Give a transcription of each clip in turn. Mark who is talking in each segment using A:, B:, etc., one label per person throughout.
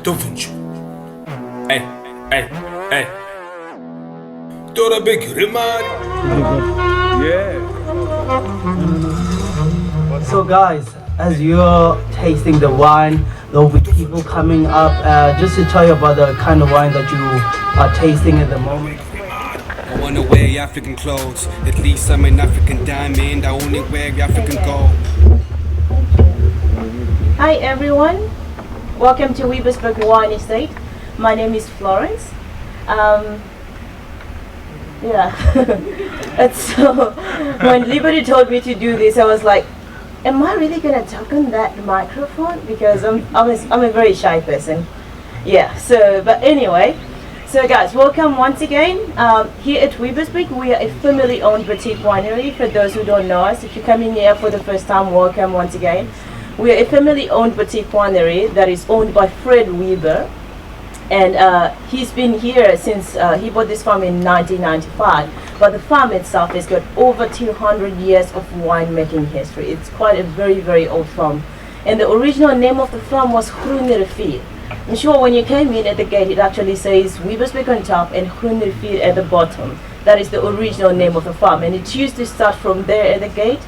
A: Tofuncu. Hey, hey, hey. Tora big remark.
B: Yeah.
C: So guys, as you're tasting the wine, there'll be people coming up just to tell you about the kind of wine that you are tasting at the moment.
A: I wanna wear African clothes. At least I'm an African diamond. I only wear African gold.
D: Hi everyone, welcome to Webersburg Wine Estate. My name is Florence. And so when Liberty told me to do this, I was like, am I really gonna talk on that microphone? Because I'm a very shy person. Yeah, so, but anyway, so guys, welcome once again. Here at Webersburg, we are a family-owned boutique winery. For those who don't know us, if you're coming here for the first time, welcome once again. We are a family-owned boutique winery that is owned by Fred Weber. And he's been here since he bought this farm in 1995. But the farm itself has got over 200 years of winemaking history. It's quite a very, very old farm. And the original name of the farm was Groene Rivier. I'm sure when you came in at the gate, it actually says Webersburg on top and Groene Rivier at the bottom. That is the original name of the farm. And it used to start from there at the gate,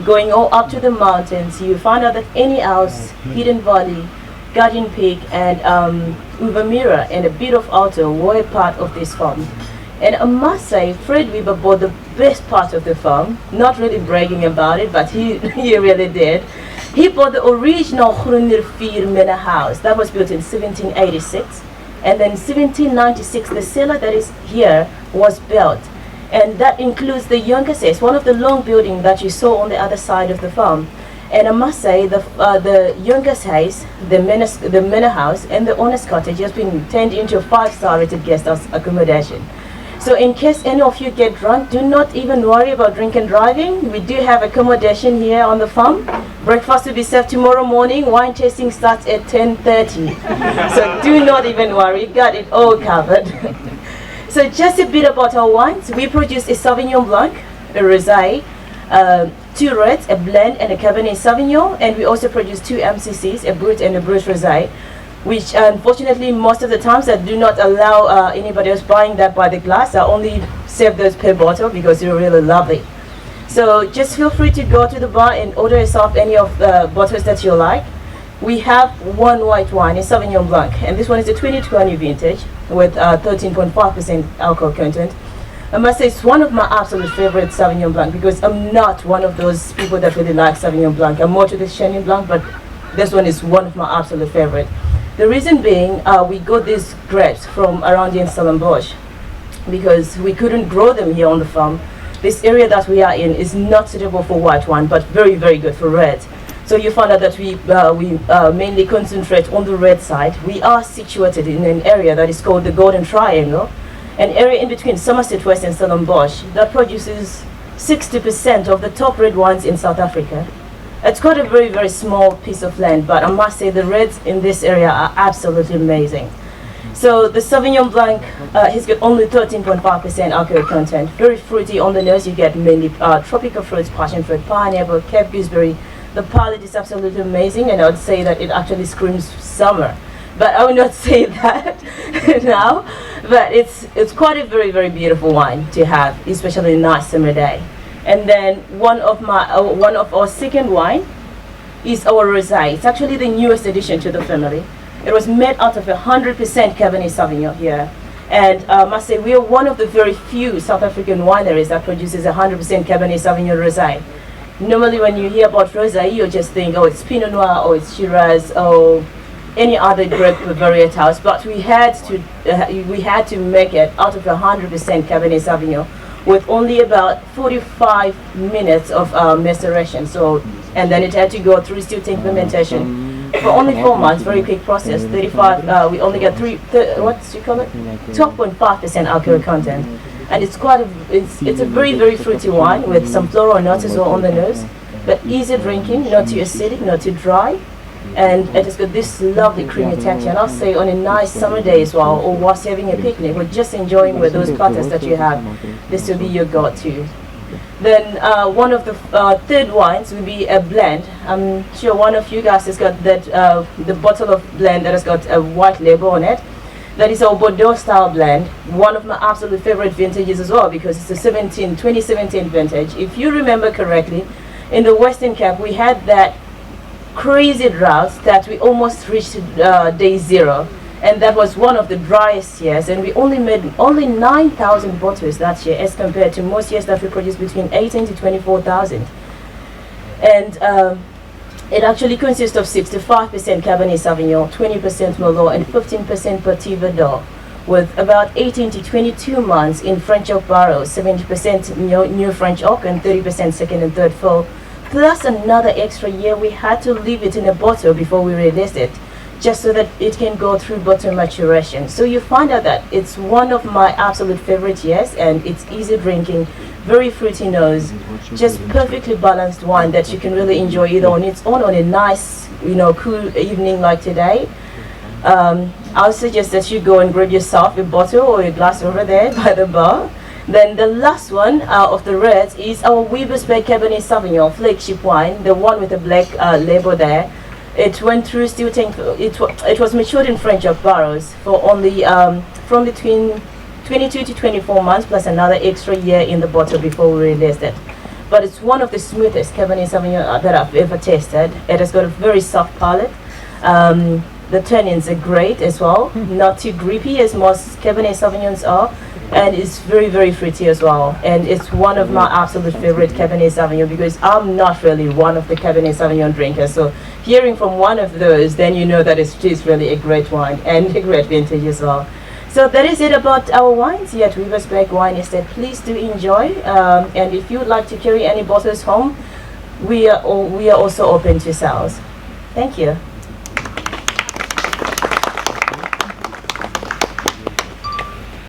D: going all up to the mountains. You find out that any house, Hidden Valley, Guardian Peak, and Uvamira and a bit of Alto were part of this farm. And I must say, Fred Weber bought the best part of the farm, not really bragging about it, but he really did. He bought the original Groene Rivier manor house that was built in 1786, and then 1796 the cellar that is here was built. And that includes the youngest, one of the long buildings that you saw on the other side of the farm. And I must say, the youngest house, the manor house, and the owner's cottage has been turned into a 5-star rated guest house accommodation. So in case any of you get drunk, do not even worry about drink and driving. We do have accommodation here on the farm. Breakfast will be served tomorrow morning. Wine tasting starts at 10:30. So do not even worry, got it all covered. So just a bit about our wines. We produce a Sauvignon Blanc, a Rosé, 2 reds, a blend, and a Cabernet Sauvignon. And we also produce 2 MCCs, a Brut and a Brut Rosé, which unfortunately most of the times I do not allow anybody else buying that by the glass. I only serve those per bottle because they're really lovely. So just feel free to go to the bar and order yourself any of the bottles that you like. We have one white wine, a Sauvignon Blanc, and this one is a 2020 vintage with 13.5% alcohol content. I must say it's one of my absolute favorite Sauvignon Blanc because I'm not one of those people that really like Sauvignon Blanc. I'm more to the Chenin Blanc, but this one is one of my absolute favorite. The reason being, we got these grapes from around here in Stellenbosch because we couldn't grow them here on the farm. This area that we are in is not suitable for white wine, but very, very good for red. So you find out that we mainly concentrate on the red side. We are situated in an area that is called the Golden Triangle, an area in between Somerset West and Stellenbosch that produces 60% of the top red wines in South Africa. It's quite a very, very small piece of land, but I must say the reds in this area are absolutely amazing. So the Sauvignon Blanc has got only 13.5% alcohol content. Very fruity on the nose. You get mainly tropical fruits, passion fruit, pineapple, Cape gooseberry. The palate is absolutely amazing, and I would say that it actually screams summer. But I would not say that now. But it's quite a very, very beautiful wine to have, especially a nice summer day. And then one of our second wine is our Rosé. It's actually the newest addition to the family. It was made out of 100% Cabernet Sauvignon here. And I must say, we are one of the very few South African wineries that produces 100% Cabernet Sauvignon Rosé. Normally when you hear about Rosé, you just think, oh, it's Pinot Noir, or it's Shiraz, or any other grape varietals. But we had to make it out of 100% Cabernet Sauvignon with only about 45 minutes of maceration. So, and then it had to go through still tank fermentation for only 4 months. Very quick process. 35. We only get 12.5% alcohol content, and it's a very, very fruity wine with some floral notes as well on the nose, but easy drinking, not too acidic, not too dry. And it has got this lovely creamy texture, and I'll say on a nice summer day as well, or whilst you're having a picnic or just enjoying with those platters that you have, this will be your go-to. Then one of the third wines will be a blend. I'm sure one of you guys has got that the bottle of blend that has got a white label on it. That is our Bordeaux style blend. One of my absolute favorite vintages as well, because it's a 2017 vintage. If you remember correctly, in the Western Cape we had that crazy drought that we almost reached day zero, and that was one of the driest years, and we only made 9,000 bottles that year, as compared to most years that we produce between 18 to 24,000. And it actually consists of 65% Cabernet Sauvignon, 20% Merlot, and 15% Petit Verdot, with about 18 to 22 months in French oak barrels, 70% new French oak, and 30% second and third fill. Plus another extra year, we had to leave it in a bottle before we released it, just so that it can go through bottle maturation. So you find out that it's one of my absolute favorite years, and it's easy drinking, very fruity nose, just perfectly balanced wine that you can really enjoy either on its own, on a nice, cool evening like today. I'll suggest that you go and grab yourself a bottle or a glass over there by the bar. Then the last one of the reds is our Webersburg Cabernet Sauvignon flagship wine, the one with the black label there. It went through still tank. It was matured in French oak barrels for only from between 22 to 24 months, plus another extra year in the bottle before we released it. But it's one of the smoothest Cabernet Sauvignon that I've ever tasted. It has got a very soft palate. The tannins are great as well, not too grippy as most Cabernet Sauvignons are, and it's very, very fruity as well. And it's one of my absolute favorite Cabernet Sauvignon, because I'm not really one of the Cabernet Sauvignon drinkers. So hearing from one of those, then you know that it's really a great wine and a great vintage as well. So that is it about our wines here at Webersburg Wine Estate. Please do enjoy, and if you would like to carry any bottles home, we are also open to sales. Thank you.